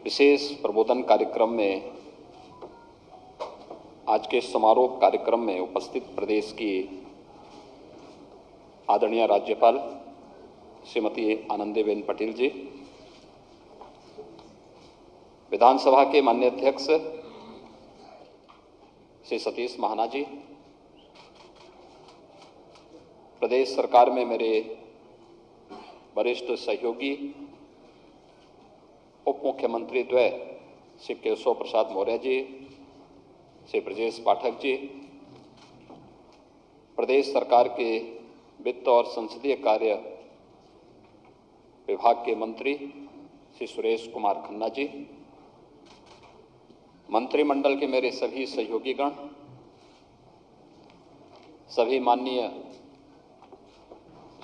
विशेष प्रबोधन कार्यक्रम में आज के समारोह कार्यक्रम में उपस्थित प्रदेश की आदरणीय राज्यपाल श्रीमती आनंदीबेन पटेल जी, विधानसभा के माननीय अध्यक्ष श्री सतीश महाना जी, प्रदेश सरकार में मेरे वरिष्ठ सहयोगी उप मुख्यमंत्री द्वय श्री केशव प्रसाद मौर्य जी, श्री ब्रजेश पाठक जी, प्रदेश सरकार के वित्त और संसदीय कार्य विभाग के मंत्री श्री सुरेश कुमार खन्ना जी, मंत्रिमंडल के मेरे सभी सहयोगीगण, सभी माननीय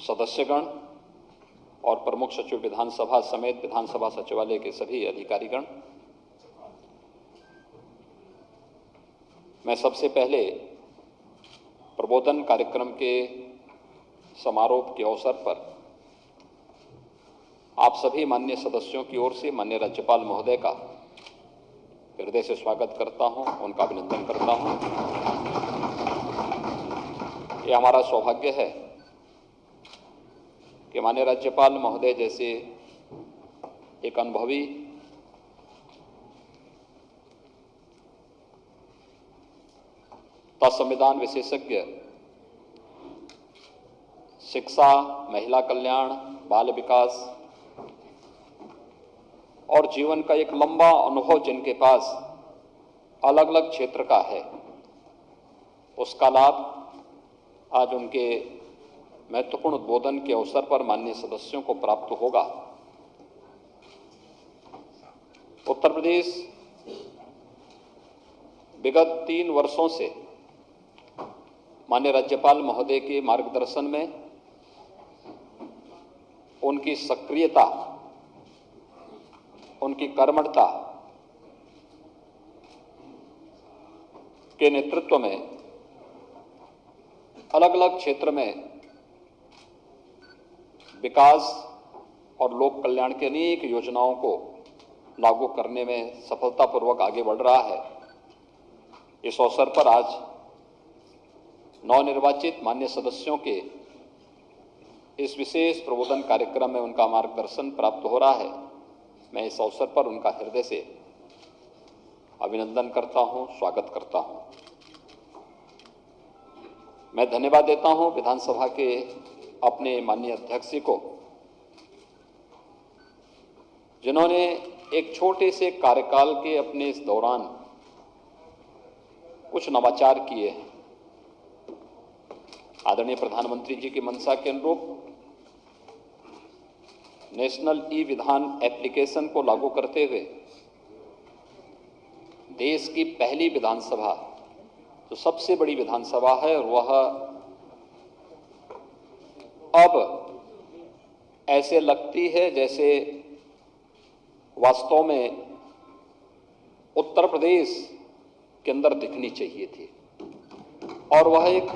सदस्यगण और प्रमुख सचिव विधानसभा समेत विधानसभा सचिवालय के सभी अधिकारीगण, मैं सबसे पहले प्रबोधन कार्यक्रम के समारोह के अवसर पर आप सभी माननीय सदस्यों की ओर से माननीय राज्यपाल महोदय का हृदय से स्वागत करता हूं, उनका अभिनंदन करता हूं। ये हमारा सौभाग्य है कि माननीय राज्यपाल महोदय जैसे एक अनुभवी संविधान विशेषज्ञ, शिक्षा, महिला कल्याण, बाल विकास और जीवन का एक लंबा अनुभव जिनके पास अलग अलग क्षेत्र का है, उसका लाभ आज उनके महत्वपूर्ण उद्बोधन के अवसर पर माननीय सदस्यों को प्राप्त होगा। उत्तर प्रदेश विगत 3 वर्षों से माननीय राज्यपाल महोदय के मार्गदर्शन में उनकी सक्रियता, उनकी कर्मठता के नेतृत्व में अलग अलग क्षेत्र में विकास और लोक कल्याण की अनेक योजनाओं को लागू करने में सफलतापूर्वक आगे बढ़ रहा है। इस अवसर पर आज नवनिर्वाचित माननीय सदस्यों के इस विशेष प्रबोधन कार्यक्रम में उनका मार्गदर्शन प्राप्त हो रहा है। मैं इस अवसर पर उनका हृदय से अभिनंदन करता हूं, स्वागत करता हूं। मैं धन्यवाद देता हूं विधानसभा के अपने माननीय अध्यक्ष जी को, जिन्होंने एक छोटे से कार्यकाल के अपने इस दौरान कुछ नवाचार किए हैं। आदरणीय प्रधानमंत्री जी की मंशा के अनुरूप नेशनल ई विधान एप्लीकेशन को लागू करते हुए देश की पहली विधानसभा, जो सबसे बड़ी विधानसभा है, और वह अब ऐसे लगती है जैसे वास्तव में उत्तर प्रदेश के अंदर दिखनी चाहिए थी, और वह एक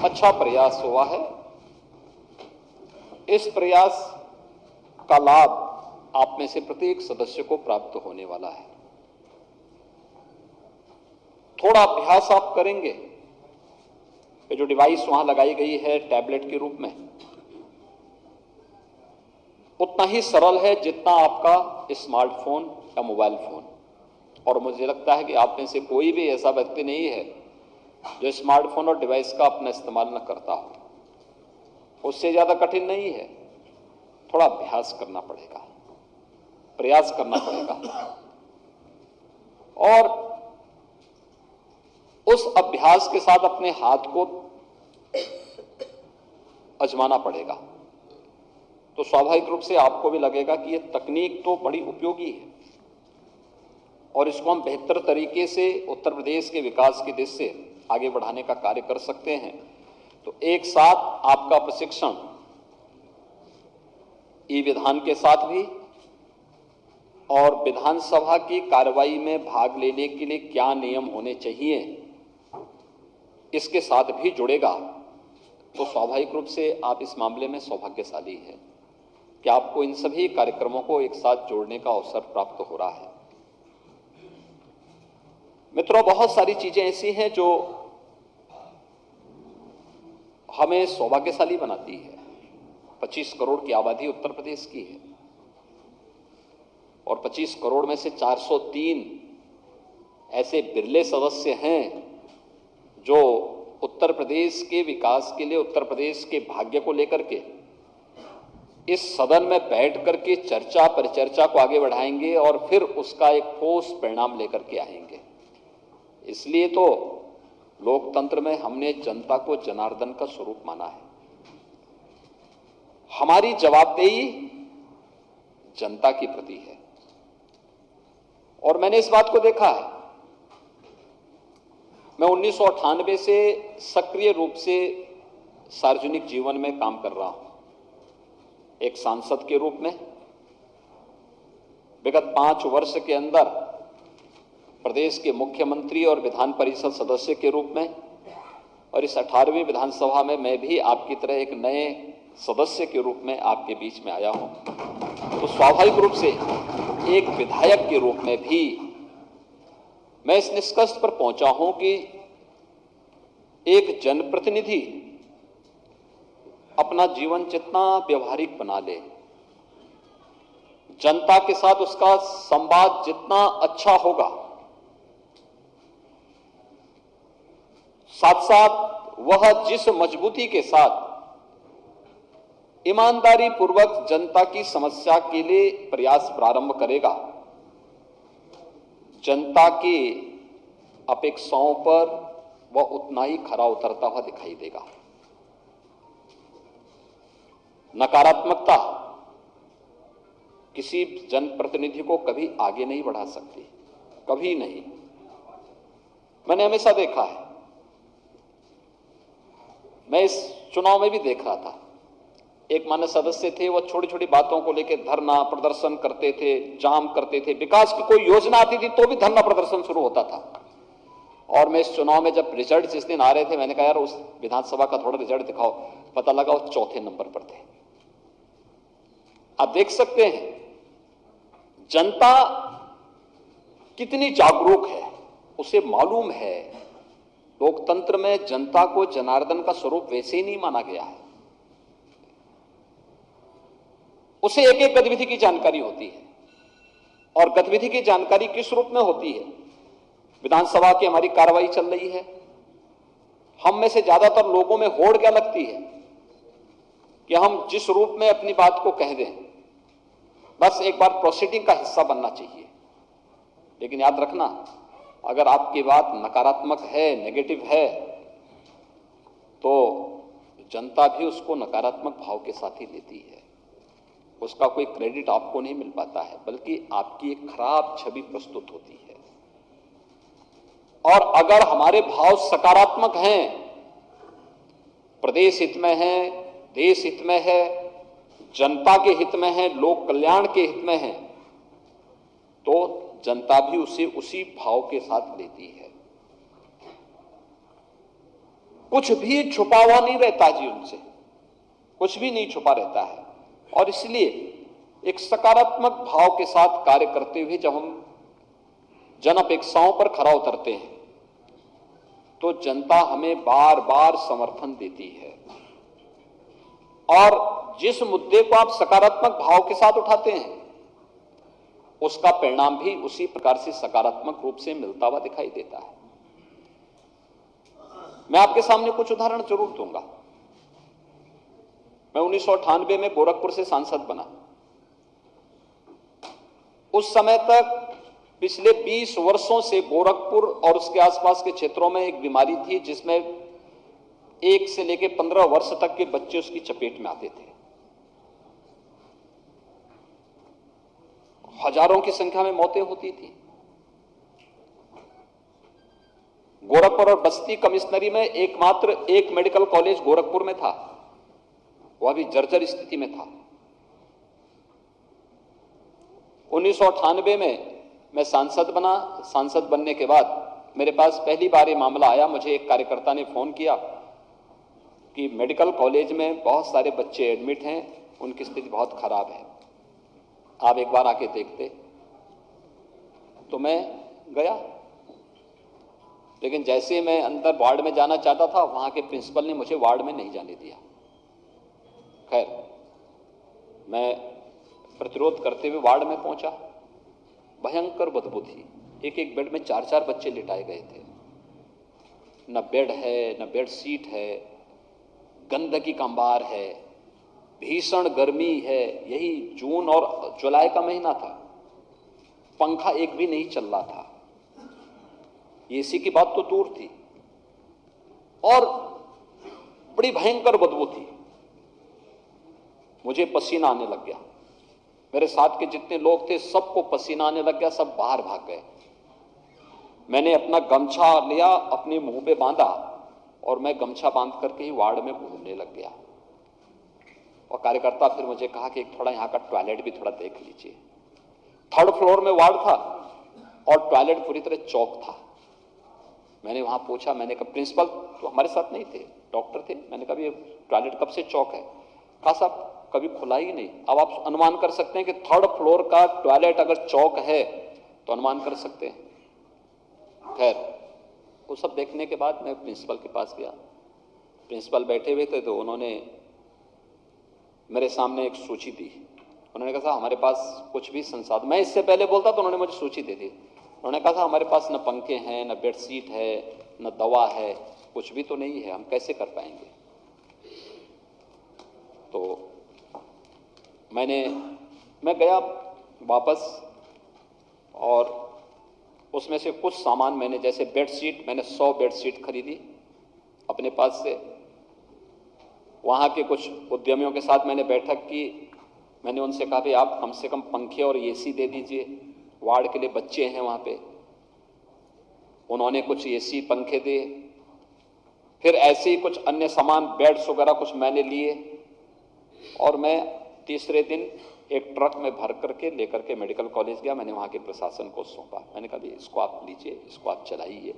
अच्छा प्रयास हुआ है। इस प्रयास का लाभ आप में से प्रत्येक सदस्य को प्राप्त होने वाला है। थोड़ा अभ्यास आप करेंगे, ये जो डिवाइस वहां लगाई गई है टैबलेट के रूप में, उतना ही सरल है जितना आपका स्मार्टफोन या मोबाइल फोन। और मुझे लगता है कि आप में से कोई भी ऐसा व्यक्ति नहीं है जो स्मार्टफोन और डिवाइस का अपना इस्तेमाल न करता हो। उससे ज्यादा कठिन नहीं है, थोड़ा अभ्यास करना पड़ेगा, प्रयास करना पड़ेगा, और उस अभ्यास के साथ अपने हाथ को आजमाना पड़ेगा। तो स्वाभाविक रूप से आपको भी लगेगा कि यह तकनीक तो बड़ी उपयोगी है और इसको हम बेहतर तरीके से उत्तर प्रदेश के विकास की दिशा से आगे बढ़ाने का कार्य कर सकते हैं। तो एक साथ आपका प्रशिक्षण ई विधान के साथ भी और विधानसभा की कार्रवाई में भाग लेने के लिए क्या नियम होने चाहिए, इसके साथ भी जुड़ेगा। तो स्वाभाविक रूप से आप इस मामले में सौभाग्यशाली हैं। कि आपको इन सभी कार्यक्रमों को एक साथ जोड़ने का अवसर प्राप्त हो रहा है। मित्रों, बहुत सारी चीजें ऐसी हैं जो हमें सौभाग्यशाली बनाती है। 25 करोड़ की आबादी उत्तर प्रदेश की है और 25 करोड़ में से 403 ऐसे बिरले सदस्य हैं जो उत्तर प्रदेश के विकास के लिए, उत्तर प्रदेश के भाग्य को लेकर के इस सदन में बैठ करके चर्चा परिचर्चा को आगे बढ़ाएंगे और फिर उसका एक ठोस परिणाम लेकर के आएंगे। इसलिए तो लोकतंत्र में हमने जनता को जनार्दन का स्वरूप माना है। हमारी जवाबदेही जनता के प्रति है और मैंने इस बात को देखा है। मैं 1998 से सक्रिय रूप से सार्वजनिक जीवन में काम कर रहा हूं, एक सांसद के रूप में। विगत 5 वर्ष के अंदर प्रदेश के मुख्यमंत्री और विधान परिषद सदस्य के रूप में, और इस 18वीं विधानसभा में मैं भी आपकी तरह एक नए सदस्य के रूप में आपके बीच में आया हूं। तो स्वाभाविक रूप से एक विधायक के रूप में भी मैं इस निष्कर्ष पर पहुंचा हूं कि एक जनप्रतिनिधि अपना जीवन जितना व्यवहारिक बना ले, जनता के साथ उसका संवाद जितना अच्छा होगा, साथ साथ वह जिस मजबूती के साथ ईमानदारी पूर्वक जनता की समस्या के लिए प्रयास प्रारंभ करेगा, जनता की अपेक्षाओं पर वह उतना ही खरा उतरता हुआ दिखाई देगा। नकारात्मकता किसी जनप्रतिनिधि को कभी आगे नहीं बढ़ा सकती, कभी नहीं। मैंने हमेशा देखा है, मैं इस चुनाव में भी देख रहा था, एक मान्य सदस्य थे, वो छोटी छोटी बातों को लेकर धरना प्रदर्शन करते थे, जाम करते थे। विकास की कोई योजना आती थी तो भी धरना प्रदर्शन शुरू होता था। और मैं इस चुनाव में जब रिजल्ट जिस दिन आ रहे थे, मैंने कहा यार उस विधानसभा का थोड़ा रिजल्ट दिखाओ। पता लगा वो 4थे नंबर पर थे। आप देख सकते हैं जनता कितनी जागरूक है, उसे मालूम है लोकतंत्र में जनता को जनार्दन का स्वरूप वैसे ही नहीं माना गया है। उसे एक एक गतिविधि की जानकारी होती है और गतिविधि की जानकारी किस रूप में होती है। विधानसभा की हमारी कार्रवाई चल रही है, हम में से ज्यादातर लोगों में होड़ क्या लगती है कि हम जिस रूप में अपनी बात को कह दें, बस एक बार प्रोसीडिंग का हिस्सा बनना चाहिए। लेकिन याद रखना, अगर आपकी बात नकारात्मक है, नेगेटिव है, तो जनता भी उसको नकारात्मक भाव के साथ ही लेती है। उसका कोई क्रेडिट आपको नहीं मिल पाता है, बल्कि आपकी एक खराब छवि प्रस्तुत होती है। और अगर हमारे भाव सकारात्मक हैं, प्रदेश हित में है, देश हित में है, जनता के हित में है, लोक कल्याण के हित में है, तो जनता भी उसे उसी भाव के साथ लेती है। कुछ भी छुपा हुआ नहीं रहता जी, उनसे कुछ भी नहीं छुपा रहता है। और इसलिए एक सकारात्मक भाव के साथ कार्य करते हुए जब हम जन अपेक्षाओं पर खरा उतरते हैं, तो जनता हमें बार बार समर्थन देती है। और जिस मुद्दे को आप सकारात्मक भाव के साथ उठाते हैं, उसका परिणाम भी उसी प्रकार से सकारात्मक रूप से मिलता हुआ दिखाई देता है। मैं आपके सामने कुछ उदाहरण जरूर दूंगा। मैं 1998 में गोरखपुर से सांसद बना। उस समय तक पिछले 20 वर्षों से गोरखपुर और उसके आसपास के क्षेत्रों में एक बीमारी थी जिसमें 1 से लेकर 15 वर्ष तक के बच्चे उसकी चपेट में आते थे। हजारों की संख्या में मौतें होती थी। गोरखपुर और बस्ती कमिश्नरी में एकमात्र एक मेडिकल कॉलेज गोरखपुर में था, वह भी जर्जर स्थिति में था। 1998 में मैं सांसद बना। सांसद बनने के बाद मेरे पास पहली बार ये मामला आया। मुझे एक कार्यकर्ता ने फोन किया कि मेडिकल कॉलेज में बहुत सारे बच्चे एडमिट हैं, उनकी स्थिति बहुत खराब है, आप एक बार आके देखते। तो मैं गया, लेकिन जैसे मैं अंदर वार्ड में जाना चाहता था, वहां के प्रिंसिपल ने मुझे वार्ड में नहीं जाने दिया। खैर, मैं प्रतिरोध करते हुए वार्ड में पहुंचा। भयंकर बदबू थी, एक एक बेड में 4-4 बच्चे लिटाए गए थे। न बेड है, न बेड सीट है, गंदगी का अंबार है, भीषण गर्मी है। यही जून और जुलाई का महीना था, पंखा एक भी नहीं चल रहा था, एसी की बात तो दूर थी, और बड़ी भयंकर बदबू थी। मुझे पसीना आने लग गया, मेरे साथ के जितने लोग थे सबको पसीना आने लग गया, सब बाहर भाग गए। मैंने अपना गमछा लिया, अपने मुंह पे बांधा, और मैं गमछा बांध करके ही वार्ड में घूमने लग गया। और कार्यकर्ता फिर मुझे कहा कि थोड़ा यहाँ का टॉयलेट भी थोड़ा देख लीजिए। 3rd फ्लोर में वार्ड था और टॉयलेट पूरी तरह चौक था। मैंने वहां पूछा, मैंने कहा प्रिंसिपल तो हमारे साथ नहीं थे, डॉक्टर थे, मैंने कहा ये टॉयलेट कब से चौक है? कहा साहब कभी खुला ही नहीं। अब आप अनुमान कर सकते हैं कि 3rd फ्लोर का टॉयलेट अगर चौक है तो अनुमान कर सकते हैं। खैर, वो सब देखने के बाद मैं प्रिंसिपल के पास गया। प्रिंसिपल बैठे हुए थे, तो उन्होंने मेरे सामने एक सूची दी। उन्होंने कहा साहब हमारे पास कुछ भी संसाधन, मैं इससे पहले बोलता तो उन्होंने मुझे सूची दे दी। उन्होंने कहा साहब हमारे पास न पंखे हैं, न बेडशीट है, न दवा है, कुछ भी तो नहीं है, हम कैसे कर पाएंगे? तो मैं गया वापस, और उसमें से कुछ सामान मैंने, जैसे बेडशीट, मैंने 100 बेडशीट खरीदी अपने पास से। वहाँ के कुछ उद्यमियों के साथ मैंने बैठक की। मैंने उनसे कहा कि आप कम से कम पंखे और एसी दे दीजिए, वार्ड के लिए बच्चे हैं वहाँ पे। उन्होंने कुछ एसी पंखे दिए। फिर ऐसे ही कुछ अन्य सामान, बेड्स वगैरह कुछ मैंने लिए, और मैं तीसरे दिन एक ट्रक में भर करके लेकर के मेडिकल कॉलेज गया। मैंने वहाँ के प्रशासन को सौंपा। मैंने कहा इसको आप लीजिए, इसको आप चलाइए।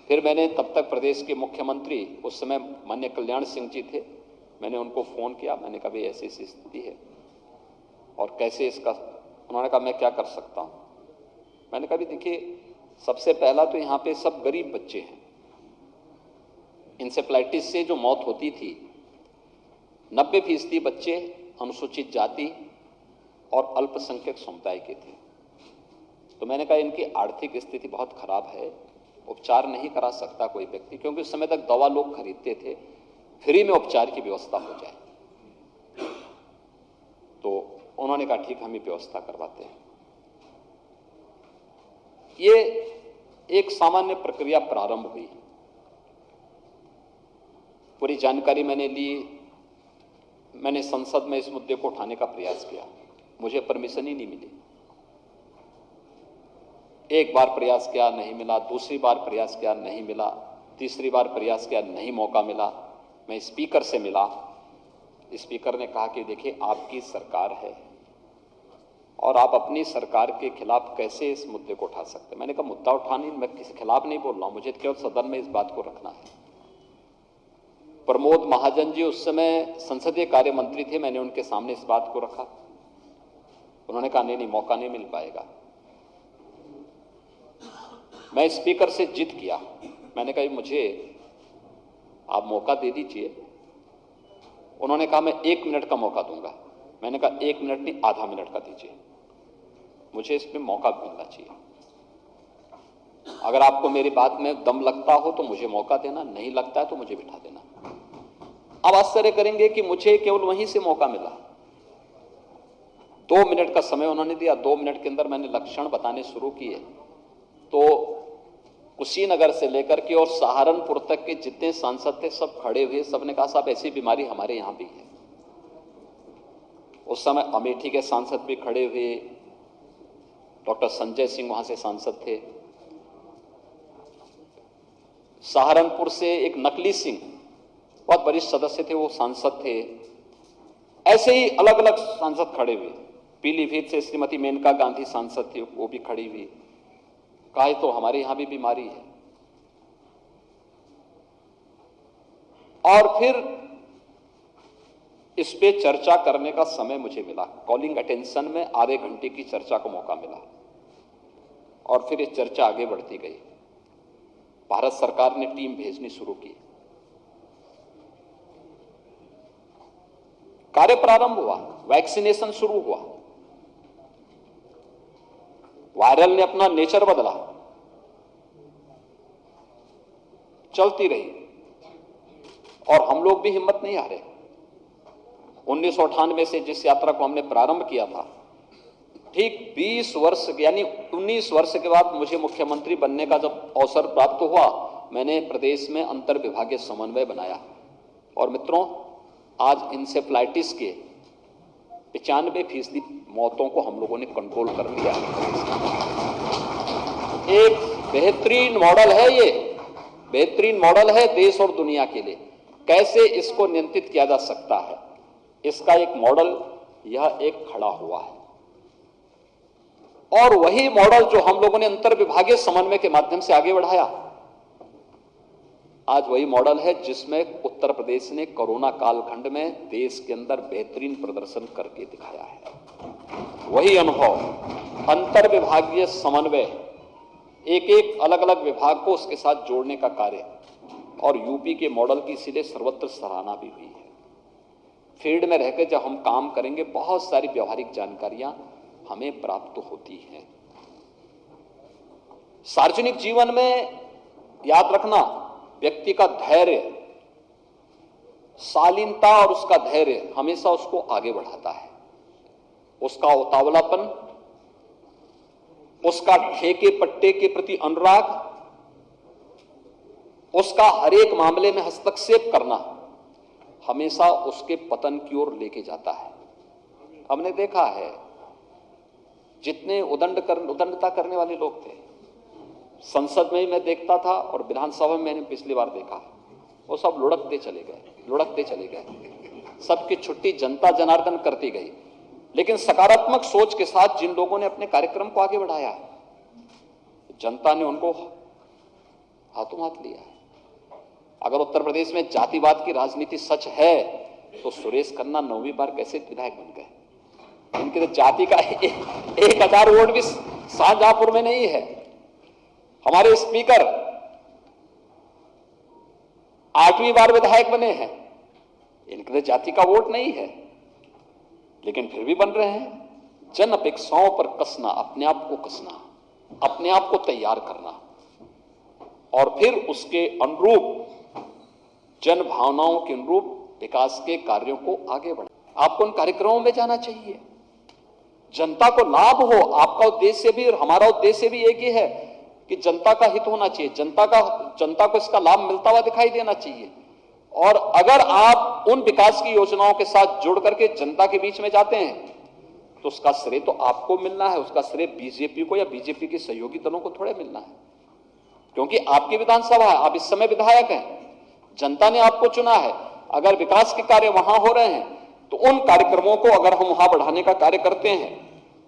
फिर मैंने तब तक प्रदेश के मुख्यमंत्री, उस समय माननीय कल्याण सिंह जी थे, मैंने उनको फ़ोन किया। मैंने कहा भाई ऐसी ऐसी स्थिति है और कैसे इसका। उन्होंने कहा मैं क्या कर सकता हूँ। मैंने कहा भी देखिए, सबसे पहला तो यहाँ पे सब गरीब बच्चे हैं। इंसेफ्लाइटिस से जो मौत होती थी, 90% बच्चे अनुसूचित जाति और अल्पसंख्यक समुदाय के थे। तो मैंने कहा इनकी आर्थिक स्थिति बहुत खराब है, उपचार नहीं करा सकता कोई व्यक्ति, क्योंकि उस समय तक दवा लोग खरीदते थे, फ्री में उपचार की व्यवस्था हो जाए। तो उन्होंने कहा ठीक, हम ही व्यवस्था करवाते हैं। ये एक सामान्य प्रक्रिया प्रारंभ हुई। पूरी जानकारी मैंने ली। मैंने संसद में इस मुद्दे को उठाने का प्रयास किया, मुझे परमिशन ही नहीं मिली। एक बार प्रयास किया, नहीं मिला। दूसरी बार प्रयास किया, नहीं मिला। तीसरी बार प्रयास किया, नहीं मौका मिला। मैं स्पीकर से मिला। स्पीकर ने कहा कि देखिए आपकी सरकार है और आप अपनी सरकार के खिलाफ कैसे इस मुद्दे को उठा सकते हैं। मैंने कहा मुद्दा उठाने, मैं किसी खिलाफ नहीं बोल रहा हूं, मुझे केवल सदन में इस बात को रखना है। प्रमोद महाजन जी उस समय संसदीय कार्य मंत्री थे, मैंने उनके सामने इस बात को रखा। उन्होंने कहा नहीं, मौका नहीं मिल पाएगा। मैं स्पीकर से जिद किया। मैंने कहा मुझे आप मौका दे दीजिए। उन्होंने कहा मैं 1 मिनट का मौका दूंगा। मैंने कहा 1 मिनट नहीं, आधा मिनट का दीजिए, मुझे इसमें मौका मिलना चाहिए। अगर आपको मेरी बात में दम लगता हो तो मुझे मौका देना, नहीं लगता है तो मुझे बिठा देना। अब आश्चर्य करेंगे कि मुझे केवल वहीं से मौका मिला। 2 मिनट का समय उन्होंने दिया। 2 मिनट के अंदर मैंने लक्षण बताने शुरू किए। तो कुशीनगर से लेकर के और सहारनपुर तक के जितने सांसद थे सब खड़े हुए। सबने कहा साहब ऐसी बीमारी हमारे यहां भी है। उस समय अमेठी के सांसद भी खड़े हुए, डॉक्टर संजय सिंह वहां से सांसद थे। सहारनपुर से एक नकली सिंह, बहुत वरिष्ठ सदस्य थे, वो सांसद थे। ऐसे ही अलग अलग सांसद खड़े हुए। पीलीभीत से श्रीमती मेनका गांधी सांसद थी, वो भी खड़ी हुई। कहा तो हमारे यहां भी बीमारी है। और फिर इस पे चर्चा करने का समय मुझे मिला। कॉलिंग अटेंशन में आधे घंटे की चर्चा का मौका मिला और फिर ये चर्चा आगे बढ़ती गई। भारत सरकार ने टीम भेजनी शुरू की, कार्य प्रारंभ हुआ, वैक्सीनेशन शुरू हुआ, वायरल ने अपना नेचर बदला, चलती रही और हम लोग भी हिम्मत नहीं हारे। 1998 से जिस यात्रा को हमने प्रारंभ किया था, ठीक 20 वर्ष यानी 19 वर्ष के बाद मुझे मुख्यमंत्री बनने का जब अवसर प्राप्त हुआ, मैंने प्रदेश में अंतर विभागीय समन्वय बनाया। और मित्रों, आज इंसेफ्लाइटिस के 95% मौतों को हम लोगों ने कंट्रोल कर लिया है। एक बेहतरीन मॉडल है, ये बेहतरीन मॉडल है देश और दुनिया के लिए। कैसे इसको नियंत्रित किया जा सकता है, इसका एक मॉडल यह एक खड़ा हुआ है। और वही मॉडल जो हम लोगों ने अंतर विभागीय समन्वय के माध्यम से आगे बढ़ाया, आज वही मॉडल है जिसमें उत्तर प्रदेश ने कोरोना कालखंड में देश के अंदर बेहतरीन प्रदर्शन करके दिखाया है। वही अनुभव, अंतर विभागीय समन्वय, एक एक अलग अलग विभाग को उसके साथ जोड़ने का कार्य, और यूपी के मॉडल की इसीलिए सर्वत्र सराहना भी हुई है। फील्ड में रहकर जब हम काम करेंगे, बहुत सारी व्यवहारिक जानकारियां हमें प्राप्त होती हैं। सार्वजनिक जीवन में याद रखना, व्यक्ति का धैर्य, शालीनता और उसका धैर्य हमेशा उसको आगे बढ़ाता है। उसका उतावलापन, उसका ठेके पट्टे के प्रति अनुराग, उसका हर एक मामले में हस्तक्षेप करना हमेशा उसके पतन की ओर लेके जाता है। हमने देखा है, जितने उदंडता करने वाले लोग थे, संसद में मैं देखता था और विधानसभा में मैंने पिछली बार देखा, वो सब लुढ़कते चले गए। सबकी छुट्टी जनता जनार्दन करती गई। लेकिन सकारात्मक सोच के साथ जिन लोगों ने अपने कार्यक्रम को आगे बढ़ाया है, जनता ने उनको हाथों हाथ लिया है। अगर उत्तर प्रदेश में जातिवाद की राजनीति सच है, तो सुरेश खन्ना 9वीं बार कैसे विधायक बन गए? इनके तो जाति का 1000 वोट भी शाहजहांपुर में नहीं है। हमारे स्पीकर 8वीं बार विधायक बने हैं, इनके तो जाति का वोट नहीं है, लेकिन फिर भी बन रहे हैं। जन अपेक्षाओं पर कसना, अपने आप को कसना, अपने आप को तैयार करना और फिर उसके अनुरूप, जन भावनाओं के अनुरूप विकास के कार्यों को आगे बढ़ाना। आपको उन कार्यक्रमों में जाना चाहिए, जनता को लाभ हो। आपका उद्देश्य भी और हमारा उद्देश्य भी एक ही है कि जनता का हित होना चाहिए, जनता को इसका लाभ मिलता हुआ दिखाई देना चाहिए। और अगर आप उन विकास की योजनाओं के साथ जुड़ करके जनता के बीच में जाते हैं, तो उसका श्रेय तो आपको मिलना है, उसका श्रेय बीजेपी को या बीजेपी के सहयोगी दलों को थोड़े मिलना है, क्योंकि आपकी विधानसभा है, आप इस समय विधायक हैं, जनता ने आपको चुना है। अगर विकास के कार्य वहां हो रहे हैं, तो उन कार्यक्रमों को अगर हम वहां बढ़ाने का कार्य करते हैं,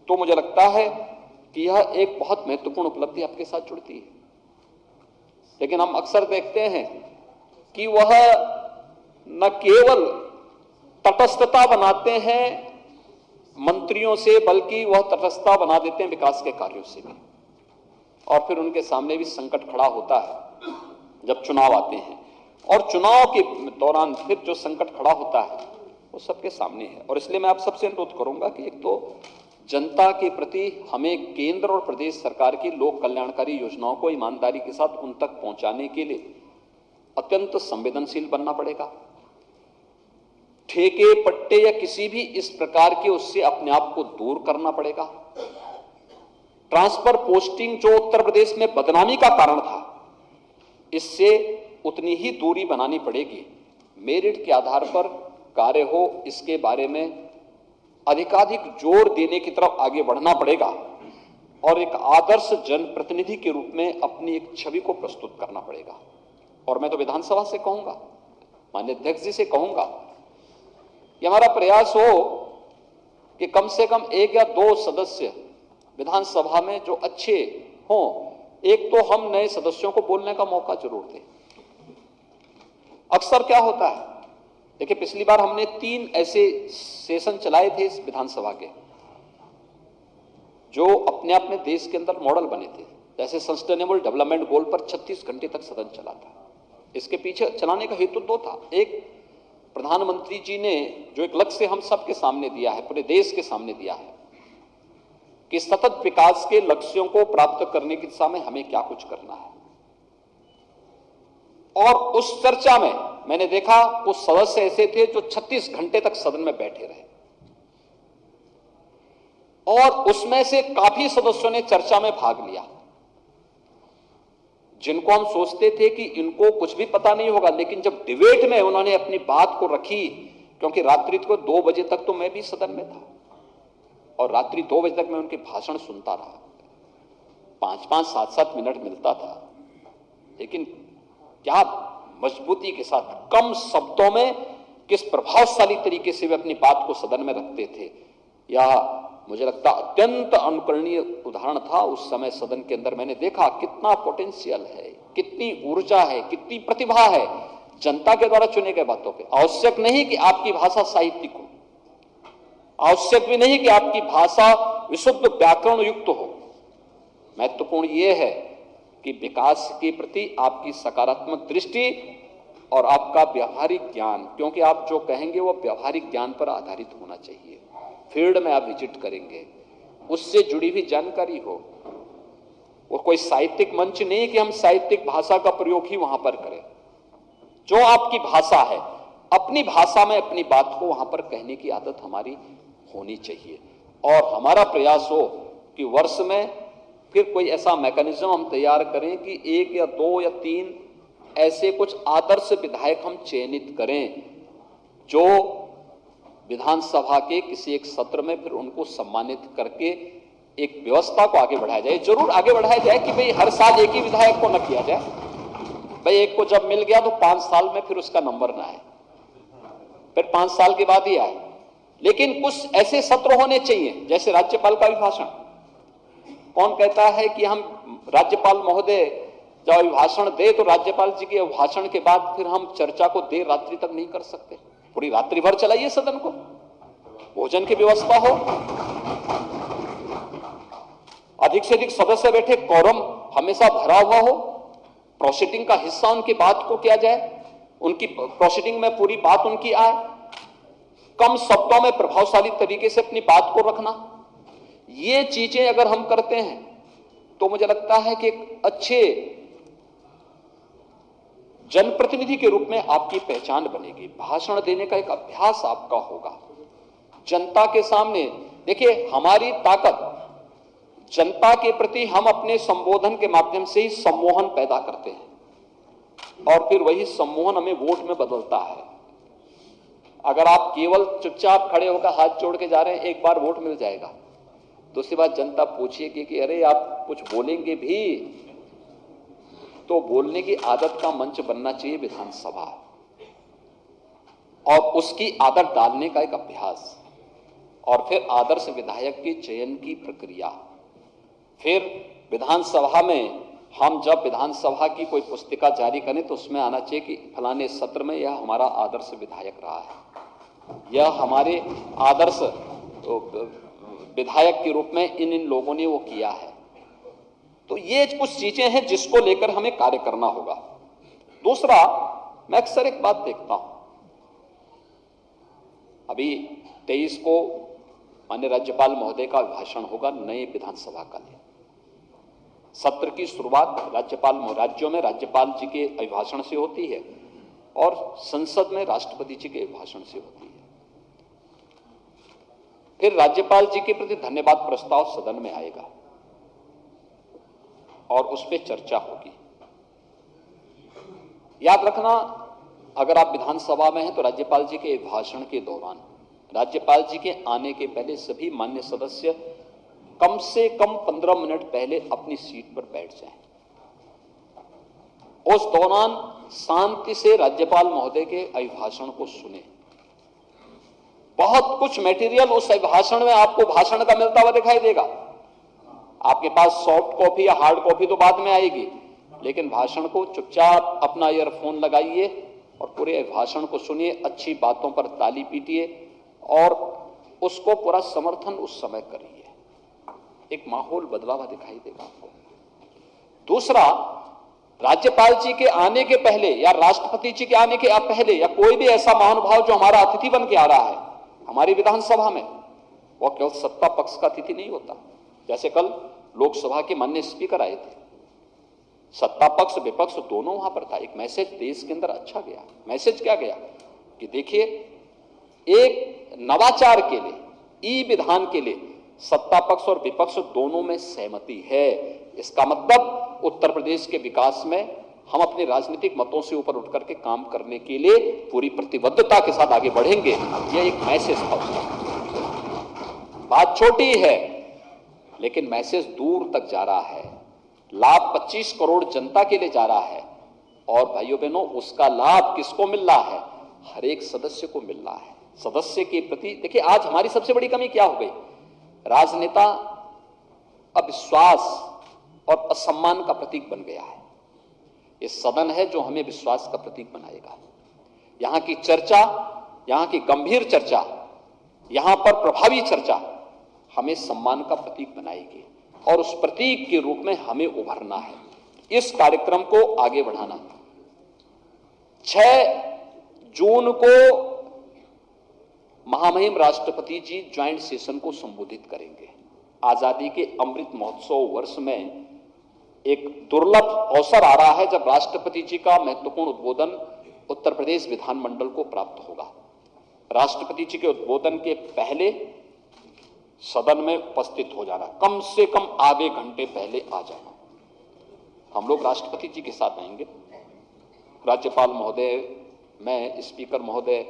तो मुझे लगता है कि यह एक बहुत महत्वपूर्ण उपलब्धि आपके साथ जुड़ती है। लेकिन हम अक्सर देखते हैं कि वह न केवल तटस्थता बनाते हैं मंत्रियों से, बल्कि वह तटस्थता बना देते हैं विकास के कार्यों से भी। और फिर उनके सामने भी संकट खड़ा होता है जब चुनाव आते हैं, और चुनाव के दौरान फिर जो संकट खड़ा होता है वो सबके सामने है। और इसलिए मैं आप सबसे अनुरोध करूंगा कि एक तो जनता के प्रति हमें केंद्र और प्रदेश सरकार की लोक कल्याणकारी योजनाओं को ईमानदारी के साथ उन तक पहुंचाने के लिए अत्यंत संवेदनशील बनना पड़ेगा। ठेके पट्टे या किसी भी इस प्रकार के उससे अपने आप को दूर करना पड़ेगा। ट्रांसफर पोस्टिंग जो उत्तर प्रदेश में बदनामी का कारण था, इससे उतनी ही दूरी बनानी पड़ेगी। मेरिट के आधार पर कार्य हो, इसके बारे में अधिकाधिक जोर देने की तरफ आगे बढ़ना पड़ेगा और एक आदर्श जनप्रतिनिधि के रूप में अपनी एक छवि को प्रस्तुत करना पड़ेगा। और मैं तो विधानसभा से कहूंगा, माननीय अध्यक्ष जी से कहूंगा कि हमारा प्रयास हो कि कम से कम 1 या 2 सदस्य विधानसभा में जो अच्छे हों, एक तो हम नए सदस्यों को बोलने का मौका जरूर दें। अक्सर क्या होता है देखिए, पिछली बार हमने 3 ऐसे सेशन चलाए थे इस विधानसभा के, जो अपने आप में देश के अंदर मॉडल बने थे। जैसे सस्टेनेबल डेवलपमेंट गोल पर 36 घंटे तक सदन चला था। इसके पीछे चलाने का हेतु 2 था। एक, प्रधानमंत्री जी ने जो एक लक्ष्य हम सबके सामने दिया है, पूरे देश के सामने दिया है कि सतत विकास के लक्ष्यों को प्राप्त करने की दिशा में हमें क्या कुछ करना है। और उस चर्चा में मैंने देखा कुछ सदस्य ऐसे थे जो 36 घंटे तक सदन में बैठे रहे, और उसमें से काफी सदस्यों ने चर्चा में भाग लिया, जिनको हम सोचते थे कि इनको कुछ भी पता नहीं होगा, लेकिन जब डिबेट में उन्होंने अपनी बात को रखी, क्योंकि रात्रि को 2 बजे तक तो मैं भी सदन में था, और रात्रि 2 बजे तक मैं उनके भाषण सुनता रहा। 5-5, 7-7 मिनट मिलता था, लेकिन क्या मजबूती के साथ, कम शब्दों में किस प्रभावशाली तरीके से वे अपनी बात को सदन में रखते थे, यह मुझे लगता अत्यंत अनुकरणीय उदाहरण था। उस समय सदन के अंदर मैंने देखा कितना पोटेंशियल है, कितनी ऊर्जा है, कितनी प्रतिभा है जनता के द्वारा चुने गए बातों पे। आवश्यक नहीं कि आपकी भाषा साहित्यिक हो, आवश्यक भी नहीं कि आपकी भाषा विशुद्ध व्याकरण युक्त हो। महत्वपूर्ण यह है कि विकास के प्रति आपकी सकारात्मक दृष्टि और आपका व्यवहारिक ज्ञान, क्योंकि आप जो कहेंगे वो व्यवहारिक ज्ञान पर आधारित होना चाहिए। फील्ड में आप विजिट करेंगे, उससे जुड़ी हुई जानकारी हो। वो कोई साहित्यिक मंच नहीं कि हम साहित्यिक भाषा का प्रयोग ही वहां पर करें। जो आपकी भाषा है, अपनी भाषा में अपनी बात को वहां पर कहने की आदत हमारी होनी चाहिए। और हमारा प्रयास हो कि वर्ष में फिर कोई ऐसा मैकेनिज्म हम तैयार करें कि 1 या 2 या 3 ऐसे कुछ आदर्श विधायक हम चयनित करें, जो विधानसभा के किसी एक सत्र में फिर उनको सम्मानित करके एक व्यवस्था को आगे बढ़ाया जाए। जरूर आगे बढ़ाया जाए कि भाई हर साल एक ही विधायक को न किया जाए, भाई एक को जब मिल गया तो 5 साल में फिर उसका नंबर ना आए, फिर 5 साल के बाद ही आए। लेकिन कुछ ऐसे सत्र होने चाहिए, जैसे राज्यपाल का अभिभाषण। कौन कहता है कि हम राज्यपाल महोदय जब अभिभाषण दे तो राज्यपाल जी के अभिभाषण के बाद फिर हम चर्चा को देर रात्रि तक नहीं कर सकते? पूरी रात्रि भर चलाइए सदन को, भोजन की व्यवस्था हो, अधिक से अधिक सदस्य बैठे, कोरम हमेशा भरा हुआ हो, प्रोसीडिंग का हिस्सा उनकी बात को किया जाए, उनकी प्रोसीडिंग में पूरी बात उनकी आए, कम शब्दों में प्रभावशाली तरीके से अपनी बात को रखना। ये चीजें अगर हम करते हैं तो मुझे लगता है कि एक अच्छे जनप्रतिनिधि के रूप में आपकी पहचान बनेगी। भाषण देने का एक अभ्यास आपका होगा जनता के सामने। देखिए, हमारी ताकत जनता के प्रति हम अपने संबोधन के माध्यम से ही सम्मोहन पैदा करते हैं, और फिर वही सम्मोहन हमें वोट में बदलता है। अगर आप केवल चुपचाप खड़े होकर हाथ जोड़ के जा रहे हैं, एक बार वोट मिल जाएगा, दूसरी बात जनता पूछिएगी कि अरे आप कुछ बोलेंगे भी, तो बोलने की आदत का मंच बनना चाहिए विधानसभा, और उसकी आदत डालने का एक अभ्यास, और फिर आदर्श विधायक के चयन की प्रक्रिया। फिर विधानसभा में हम जब विधानसभा की कोई पुस्तिका जारी करें तो उसमें आना चाहिए कि फलाने सत्र में यह हमारा आदर्श विधायक रहा है, यह हमारे आदर्श विधायक के रूप में इन लोगों ने वो किया है। तो ये कुछ चीजें हैं जिसको लेकर हमें कार्य करना होगा। दूसरा, मैं अक्सर एक बात देखता हूं, अभी 23 को माननीय राज्यपाल महोदय का भाषण होगा नए विधानसभा का लिए। सत्र की शुरुआत राज्यों में राज्यपाल जी के अभिभाषण से होती है और संसद में राष्ट्रपति जी के अभिभाषण से होती है। फिर राज्यपाल जी के प्रति धन्यवाद प्रस्ताव सदन में आएगा और उस पर चर्चा होगी। याद रखना, अगर आप विधानसभा में हैं तो राज्यपाल जी के भाषण के दौरान, राज्यपाल जी के आने के पहले सभी मान्य सदस्य कम से कम 15 मिनट पहले अपनी सीट पर बैठ जाएं। उस दौरान शांति से राज्यपाल महोदय के अभिभाषण को सुने। बहुत कुछ मटेरियल उस अभिभाषण में आपको भाषण का मिलता हुआ दिखाई देगा। आपके पास सॉफ्ट कॉपी या हार्ड कॉपी तो बाद में आएगी, लेकिन भाषण को चुपचाप अपना ईयरफोन लगाइए और पूरे भाषण को सुनिए, अच्छी बातों पर ताली पीटिए और उसको पूरा समर्थन उस समय करिए। एक माहौल बदला हुआ दिखाई देगा आपको। दूसरा, राज्यपाल जी के आने के पहले या राष्ट्रपति जी के आने के पहले या कोई भी ऐसा महानुभाव जो हमारा अतिथि बन के आ रहा है हमारी विधानसभा में, वो केवल सत्ता पक्ष का अतिथि नहीं होता। जैसे कल लोकसभा के माननीय स्पीकर आए थे, सत्ता पक्ष विपक्ष दोनों वहां पर था। एक मैसेज देश के अंदर अच्छा गया। मैसेज क्या गया कि देखिए, एक नवाचार के लिए, ई विधान के लिए सत्ता पक्ष और विपक्ष दोनों में सहमति है। इसका मतलब उत्तर प्रदेश के विकास में हम अपने राजनीतिक मतों से ऊपर उठ करके काम करने के लिए पूरी प्रतिबद्धता के साथ आगे बढ़ेंगे। यह एक मैसेज था। बात छोटी है लेकिन मैसेज दूर तक जा रहा है। लाभ 25 करोड़ जनता के लिए जा रहा है और भाइयों बहनों, उसका लाभ किसको मिल रहा है? हर एक सदस्य को मिल रहा है। सदस्य के प्रति देखिए, आज हमारी सबसे बड़ी कमी क्या हो गई? राजनेता अविश्वास और असम्मान का प्रतीक बन गया है। ये सदन है जो हमें विश्वास का प्रतीक बनाएगा। यहां की चर्चा, यहां की गंभीर चर्चा, यहां पर प्रभावी चर्चा हमें सम्मान का प्रतीक बनाएगी और उस प्रतीक के रूप में हमें उभरना है। इस कार्यक्रम को आगे बढ़ाना। 6 जून को महामहिम राष्ट्रपति जी ज्वाइंट सेशन को संबोधित करेंगे। आजादी के अमृत महोत्सव वर्ष में एक दुर्लभ अवसर आ रहा है जब राष्ट्रपति जी का महत्वपूर्ण उद्बोधन उत्तर प्रदेश विधानमंडल को प्राप्त होगा। राष्ट्रपति जी के उद्बोधन के पहले सदन में उपस्थित हो जाना, कम से कम आधे घंटे पहले आ जाना। हम लोग राष्ट्रपति जी के साथ आएंगे, राज्यपाल महोदय, मैं, स्पीकर महोदय,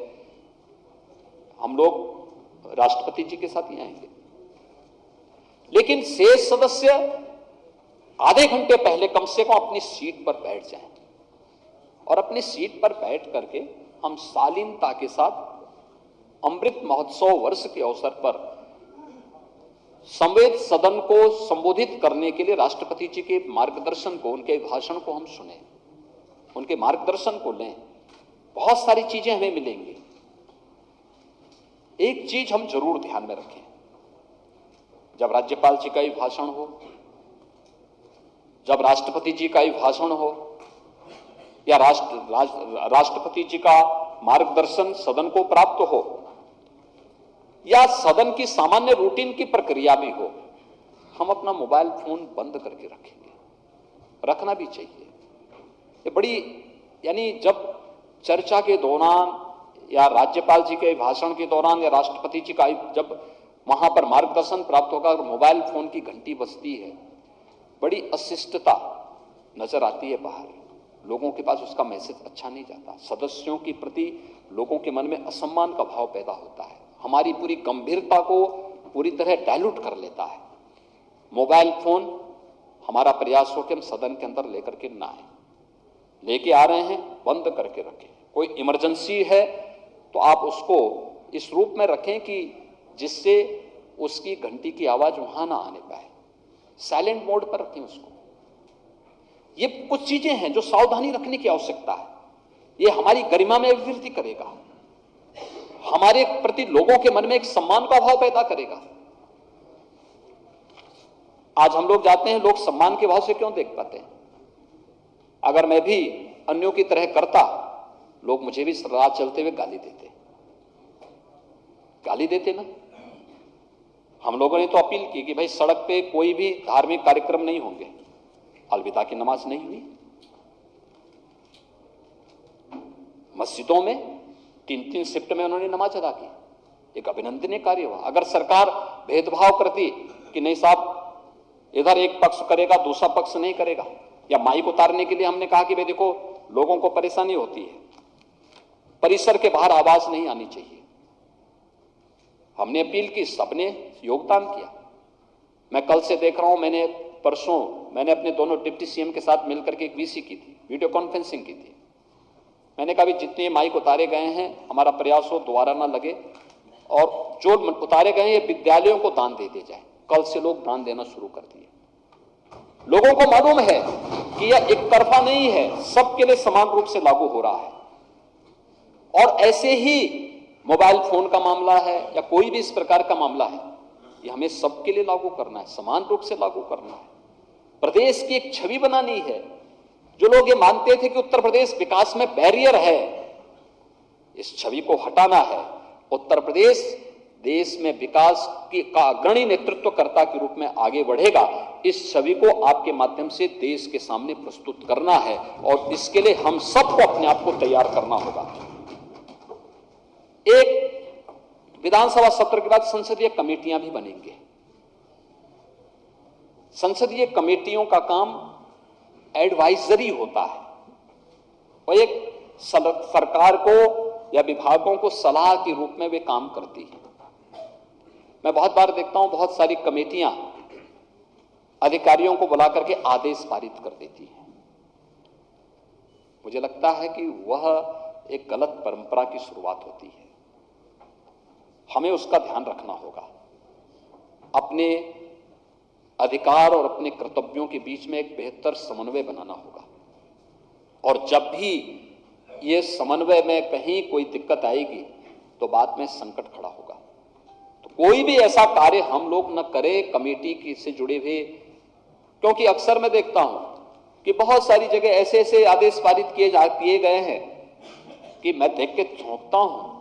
हम लोग राष्ट्रपति जी के साथ ही आएंगे। लेकिन शेष सदस्य आधे घंटे पहले कम से कम अपनी सीट पर बैठ जाएं और अपनी सीट पर बैठ करके हम शालीनता के साथ अमृत महोत्सव वर्ष के अवसर पर संवेद सदन को संबोधित करने के लिए राष्ट्रपति जी के मार्गदर्शन को, उनके भाषण को हम सुने, उनके मार्गदर्शन को लें। बहुत सारी चीजें हमें मिलेंगी। एक चीज हम जरूर ध्यान में रखें, जब राज्यपाल जी का ही भाषण हो, जब राष्ट्रपति जी का ही भाषण हो या राष्ट्रपति जी का मार्गदर्शन सदन को प्राप्त हो या सदन की सामान्य रूटीन की प्रक्रिया भी हो, हम अपना मोबाइल फोन बंद करके रखेंगे। रखना भी चाहिए। ये बड़ी, यानी जब चर्चा के दौरान या राज्यपाल जी के भाषण के दौरान या राष्ट्रपति जी का जब वहां पर मार्गदर्शन प्राप्त होगा और मोबाइल फोन की घंटी बजती है, बड़ी अशिष्टता नजर आती है बाहर। लोगों के पास उसका मैसेज अच्छा नहीं जाता। सदस्यों के प्रति लोगों के मन में असम्मान का भाव पैदा होता है। हमारी पूरी गंभीरता को पूरी तरह डायल्यूट कर लेता है। मोबाइल फोन, हमारा प्रयास हो कि हम सदन के अंदर लेकर के ना आए। लेके आ रहे हैं, बंद करके रखें। कोई इमरजेंसी है तो आप उसको इस रूप में रखें कि जिससे उसकी घंटी की आवाज वहां ना आने पाए। साइलेंट मोड पर रखें उसको। ये कुछ चीजें हैं जो सावधानी रखने की आवश्यकता है। ये हमारी गरिमा में वृद्धि करेगा, हमारे प्रति लोगों के मन में एक सम्मान का भाव पैदा करेगा। आज हम लोग जाते हैं, लोग सम्मान के भाव से क्यों देख पाते हैं? अगर मैं भी अन्यों की तरह करता, लोग मुझे भी राह चलते हुए गाली देते ना। हम लोगों ने तो अपील की कि भाई सड़क पे कोई भी धार्मिक कार्यक्रम नहीं होंगे। अलविदा की नमाज नहीं हुई। मस्जिदों में 3-3 शिफ्ट में उन्होंने नमाज अदा की। एक अभिनंदनीय कार्य हुआ। अगर सरकार भेदभाव करती कि नहीं साहब, इधर एक पक्ष करेगा दूसरा पक्ष नहीं करेगा, या माइक उतारने के लिए हमने कहा कि भाई देखो लोगों को परेशानी होती है, परिसर के बाहर आवाज नहीं आनी चाहिए, हमने अपील की, सबने योगदान किया। मैं कल से देख रहा हूं, मैंने अपने दोनों डिप्टी सीएम के साथ मिलकर के एक वीसी की थी, वीडियो कॉन्फ्रेंसिंग की थी। मैंने कहा भी जितने माइक उतारे गए हैं, हमारा प्रयास हो दोबारा ना लगे, और जो उतारे गए हैं विद्यालयों को दान दे दिए जाए। कल से लोग दान देना शुरू कर दिए। लोगों को मालूम है कि यह एक तरफा नहीं है, सबके लिए समान रूप से लागू हो रहा है। और ऐसे ही मोबाइल फोन का मामला है या कोई भी इस प्रकार का मामला है, ये हमें सबके लिए लागू करना है, समान रूप से लागू करना है। प्रदेश की एक छवि बनानी है। जो लोग ये मानते थे कि उत्तर प्रदेश विकास में बैरियर है, इस छवि को हटाना है। उत्तर प्रदेश देश में विकास का अग्रणी नेतृत्वकर्ता के रूप में आगे बढ़ेगा। इस छवि को आपके माध्यम से देश के सामने प्रस्तुत करना है और इसके लिए हम सबको अपने आप को तैयार करना होगा। एक विधानसभा सत्र के बाद संसदीय कमेटियां भी बनेंगे। संसदीय कमेटियों का काम एडवाइजरी होता है और एक सरकार को या विभागों को सलाह के रूप में वे काम करती है। मैं बहुत बार देखता हूं, बहुत सारी कमेटियां अधिकारियों को बुला करके आदेश पारित कर देती हैं। मुझे लगता है कि वह एक गलत परंपरा की शुरुआत होती है। हमें उसका ध्यान रखना होगा। अपने अधिकार और अपने कर्तव्यों के बीच में एक बेहतर समन्वय बनाना होगा और जब भी ये समन्वय में कहीं कोई दिक्कत आएगी तो बाद में संकट खड़ा होगा। तो कोई भी ऐसा कार्य हम लोग न करें कमेटी की से जुड़े हुए, क्योंकि अक्सर मैं देखता हूं कि बहुत सारी जगह ऐसे ऐसे आदेश पारित किए गए हैं कि मैं देख के चौंकता हूं,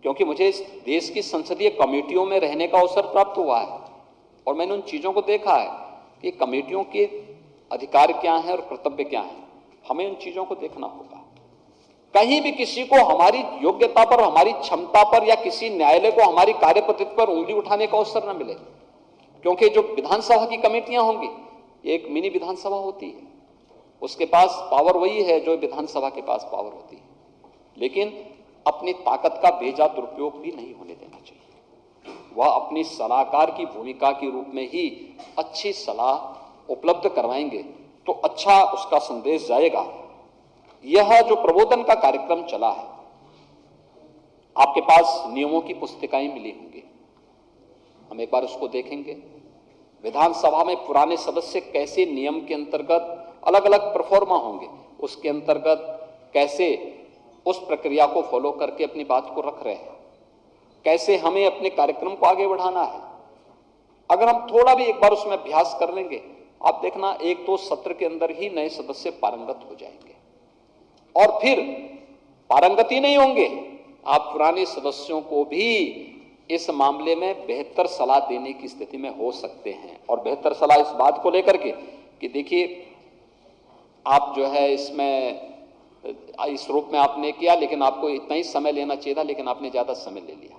क्योंकि मुझे इस देश की संसदीय कमेटियों में रहने का अवसर प्राप्त हुआ है और मैंने उन चीजों को देखा है कि कमेटियों के अधिकार क्या हैं और कर्तव्य क्या हैं। हमें उन चीजों को देखना होगा। कहीं भी किसी को हमारी योग्यता पर, हमारी क्षमता पर या किसी न्यायालय को हमारी कार्यपद्धति पर उंगली उठाने का अवसर न मिले, क्योंकि जो विधानसभा की कमेटियां होंगी, एक मिनी विधानसभा होती है, उसके पास पावर वही है जो विधानसभा के पास पावर होती है, लेकिन अपनी ताकत का बेजा दुरुपयोग भी नहीं होने देना चाहिए। वह अपनी सलाहकार की भूमिका के रूप में ही अच्छी सलाह उपलब्ध करवाएंगे तो अच्छा उसका संदेश जाएगा। यह जो प्रबोधन का कार्यक्रम चला है, आपके पास नियमों की पुस्तिकाएं मिली होंगी, हम एक बार उसको देखेंगे। विधानसभा में पुराने सदस्य कैसे नियम के अंतर्गत अलग अलग परफॉर्मा होंगे, उसके अंतर्गत कैसे उस प्रक्रिया को फॉलो करके अपनी बात को रख रहे हैं, कैसे हमें अपने कार्यक्रम को आगे बढ़ाना है। अगर हम थोड़ा भी एक बार उसमें अभ्यास कर लेंगे, आप देखना एक दो सत्र के अंदर ही नए सदस्य पारंगत हो जाएंगे और फिर पारंगत ही नहीं होंगे, आप पुराने सदस्यों को भी इस मामले में बेहतर सलाह देने की स्थिति में हो सकते हैं। और बेहतर सलाह इस बात को लेकर के कि देखिए आप जो है इसमें इस रूप में आपने किया, लेकिन आपको इतना ही समय लेना चाहिए था, लेकिन आपने ज्यादा समय ले लिया,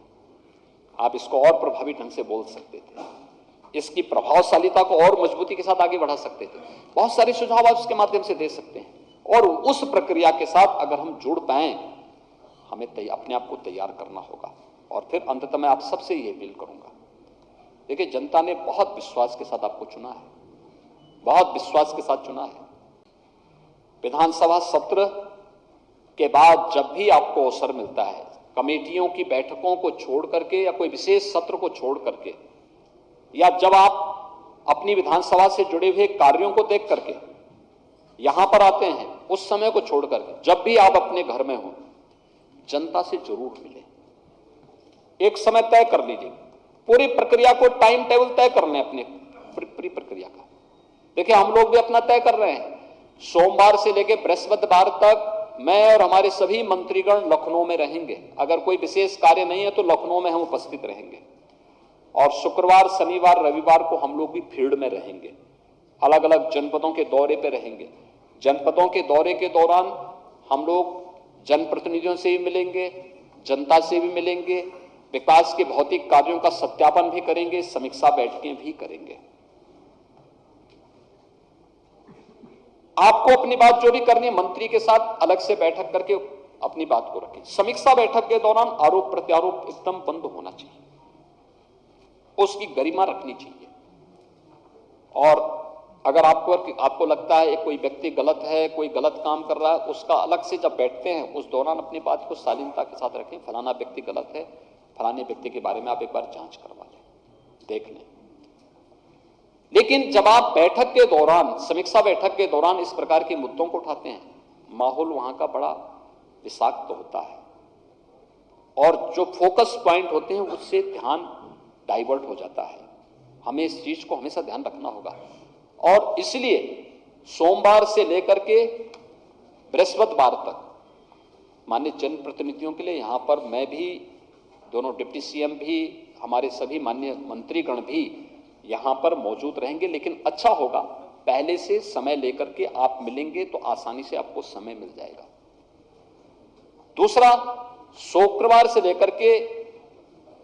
आप इसको और प्रभावी ढंग से बोल सकते थे, इसकी प्रभावशालीता को और मजबूती के साथ आगे बढ़ा सकते थे। बहुत सारे सुझाव आप इसके माध्यम से दे सकते हैं और उस प्रक्रिया के साथ अगर हम जुड़ पाए, हमें अपने आप को तैयार करना होगा। और फिर अंततः मैं आप सबसे ये अपील करूंगा, देखिए जनता ने बहुत विश्वास के साथ आपको चुना है, बहुत विश्वास के साथ चुना है। विधानसभा सत्र के बाद जब भी आपको अवसर मिलता है, कमेटियों की बैठकों को छोड़ करके या कोई विशेष सत्र को छोड़ करके, या जब आप अपनी विधानसभा से जुड़े हुए कार्यों को देख करके यहां पर आते हैं, उस समय को छोड़ करके जब भी आप अपने घर में हो, जनता से जरूर मिले। एक समय तय कर लीजिए, पूरी प्रक्रिया को टाइम टेबल तय कर लें अपने पूरी प्रक्रिया का। देखिए हम लोग भी अपना तय कर रहे हैं, सोमवार से लेकर बृहस्पतिवार तक मैं और हमारे सभी मंत्रीगण लखनऊ में रहेंगे। अगर कोई विशेष कार्य नहीं है तो लखनऊ में हम उपस्थित रहेंगे और शुक्रवार, शनिवार, रविवार को हम लोग भी फील्ड में रहेंगे, अलग अलग जनपदों के दौरे पे रहेंगे। जनपदों के दौरे के दौरान हम लोग जनप्रतिनिधियों से भी मिलेंगे, जनता से भी मिलेंगे, विकास के भौतिक कार्यों का सत्यापन भी करेंगे, समीक्षा बैठकें भी करेंगे। आपको अपनी बात जो भी करनी है मंत्री के साथ अलग से बैठक करके अपनी बात को रखें। समीक्षा बैठक के दौरान आरोप प्रत्यारोप एकदम बंद होना चाहिए, उसकी गरिमा रखनी चाहिए। और अगर आपको लगता है कोई व्यक्ति गलत है, कोई गलत काम कर रहा है, उसका अलग से जब बैठते हैं उस दौरान अपनी बात को शालीनता के साथ रखें। फलाना व्यक्ति गलत है, फलाने व्यक्ति के बारे में आप एक बार जांच करवा लें, देख लें। लेकिन जब आप बैठक के दौरान, समीक्षा बैठक के दौरान इस प्रकार के मुद्दों को उठाते हैं, माहौल वहां का बड़ा विषाक्त होता है। और जो फोकस पॉइंट होते हैं उससे ध्यान डाइवर्ट हो जाता है। हमें इस चीज को हमेशा ध्यान रखना होगा और इसलिए सोमवार से लेकर के बृहस्पतिवार तक माननीय जनप्रतिनिधियों के लिए यहां पर मैं भी, दोनों डिप्टी सीएम भी, हमारे सभी माननीय मंत्रीगण भी यहां पर मौजूद रहेंगे। लेकिन अच्छा होगा पहले से समय लेकर के आप मिलेंगे तो आसानी से आपको समय मिल जाएगा। दूसरा, शुक्रवार से लेकर के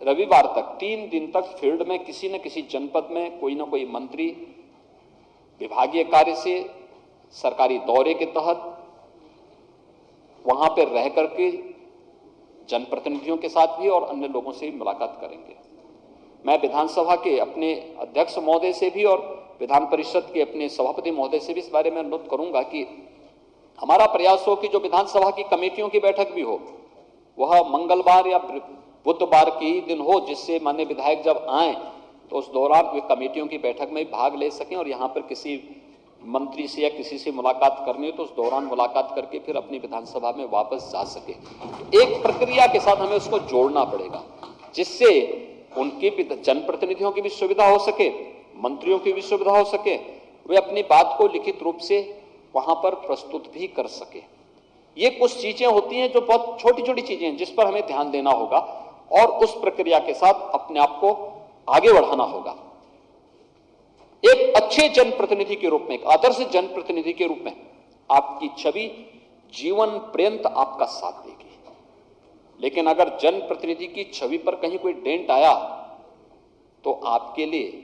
रविवार तक 3 दिन तक फील्ड में किसी न किसी जनपद में कोई ना कोई मंत्री विभागीय कार्य से, सरकारी दौरे के तहत वहां पर रह करके जनप्रतिनिधियों के साथ भी और अन्य लोगों से भी मुलाकात करेंगे। मैं विधानसभा के अपने अध्यक्ष महोदय से भी और विधान परिषद के अपने सभापति महोदय से भी इस बारे में अनुरोध करूंगा कि हमारा प्रयास हो कि जो विधानसभा की कमेटियों की बैठक भी हो वह मंगलवार या बुधवार के ही दिन हो, जिससे माननीय विधायक जब आए तो उस दौरान वे कमेटियों की बैठक में भाग ले सकें और यहाँ पर किसी मंत्री से या किसी से मुलाकात करनी हो तो उस दौरान मुलाकात करके फिर अपनी विधानसभा में वापस जा सके। एक प्रक्रिया के साथ हमें उसको जोड़ना पड़ेगा जिससे उनकी भी, जनप्रतिनिधियों की भी सुविधा हो सके, मंत्रियों की भी सुविधा हो सके, वे अपनी बात को लिखित रूप से वहां पर प्रस्तुत भी कर सके। ये कुछ चीजें होती हैं जो बहुत छोटी छोटी चीजें हैं जिस पर हमें ध्यान देना होगा और उस प्रक्रिया के साथ अपने आप को आगे बढ़ाना होगा। एक अच्छे जनप्रतिनिधि के रूप में, एक आदर्श जनप्रतिनिधि के रूप में आपकी छवि जीवन पर्यंत आपका साथ देगी। लेकिन अगर जनप्रतिनिधि की छवि पर कहीं कोई डेंट आया तो आपके लिए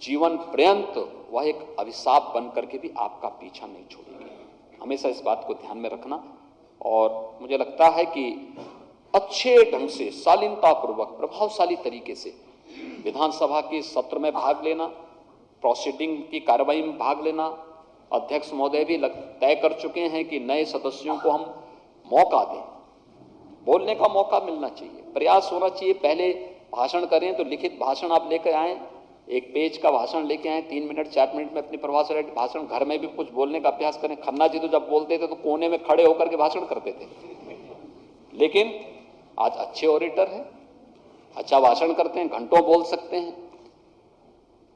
जीवन पर्यंत वह एक अभिशाप बन करके भी आपका पीछा नहीं छोड़ेगी। हमेशा इस बात को ध्यान में रखना और मुझे लगता है कि अच्छे ढंग से, शालीनतापूर्वक, प्रभावशाली तरीके से विधानसभा के सत्र में भाग लेना, प्रोसीडिंग की कार्रवाई में भाग लेना। अध्यक्ष महोदय भी तय कर चुके हैं कि नए सदस्यों को हम मौका दें, बोलने का मौका मिलना चाहिए, प्रयास होना चाहिए। पहले भाषण करें तो लिखित भाषण आप लेकर आएं, एक पेज का भाषण लेके आए, 3 मिनट 4 मिनट में अपनी प्रभावशाली भाषण। घर में भी कुछ बोलने का अभ्यास करें। खन्ना जी तो जब बोलते थे तो कोने में खड़े होकर के भाषण करते थे, लेकिन आज अच्छे ऑडिटर हैं, अच्छा भाषण करते हैं, घंटों बोल सकते हैं।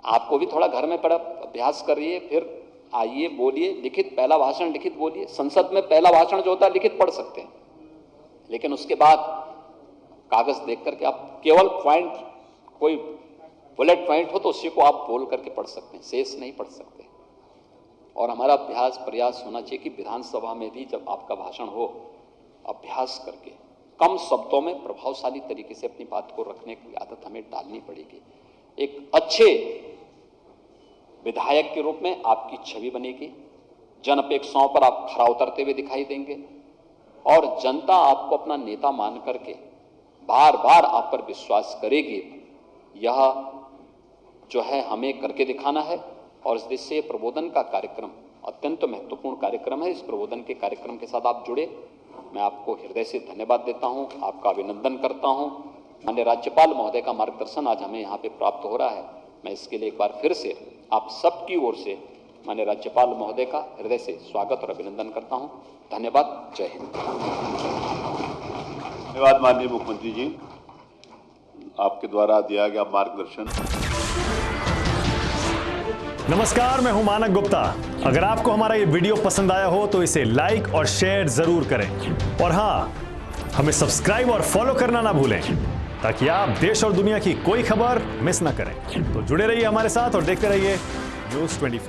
आपको भी थोड़ा घर में पड़ा अभ्यास करिए, फिर आइए बोलिए, लिखित पहला भाषण लिखित बोलिए। संसद में पहला भाषण जो होता है लिखित पढ़ सकते हैं, लेकिन उसके बाद कागज देख करके आप केवल पॉइंट, कोई बुलेट पॉइंट हो तो उसी को आप बोल करके पढ़ सकते हैं, शेष नहीं पढ़ सकते। और हमारा अभ्यास प्रयास होना चाहिए कि विधानसभा में भी जब आपका भाषण हो, अभ्यास करके कम शब्दों में प्रभावशाली तरीके से अपनी बात को रखने की आदत हमें डालनी पड़ेगी। एक अच्छे विधायक के रूप में आपकी छवि बनेगी, जन अपेक्षाओं पर आप खरा उतरते हुए दिखाई देंगे और जनता आपको अपना नेता मान करके बार बार आप पर विश्वास करेगी। यह जो है हमें करके दिखाना है और इस दृष्टि से प्रबोधन का कार्यक्रम अत्यंत महत्वपूर्ण कार्यक्रम है। इस प्रबोधन के कार्यक्रम के साथ आप जुड़े, मैं आपको हृदय से धन्यवाद देता हूं, आपका अभिनंदन करता हूं। माननीय राज्यपाल महोदय का मार्गदर्शन आज हमें यहाँ पे प्राप्त हो रहा है। मैं इसके लिए एक बार फिर से आप सबकी ओर से माननीय राज्यपाल महोदय का हृदय से स्वागत और अभिनंदन करता हूं। धन्यवाद। जय हिंद। धन्यवाद माननीय मुख्यमंत्री जी, आपके द्वारा दिया गया मार्गदर्शन। नमस्कार, मैं हूं मानक गुप्ता। अगर आपको हमारा ये वीडियो पसंद आया हो तो इसे लाइक और शेयर जरूर करें और हाँ, हमें सब्सक्राइब और फॉलो करना ना भूलें ताकि आप देश और दुनिया की कोई खबर मिस ना करें। तो जुड़े रहिए हमारे साथ और देखते रहिए News 24।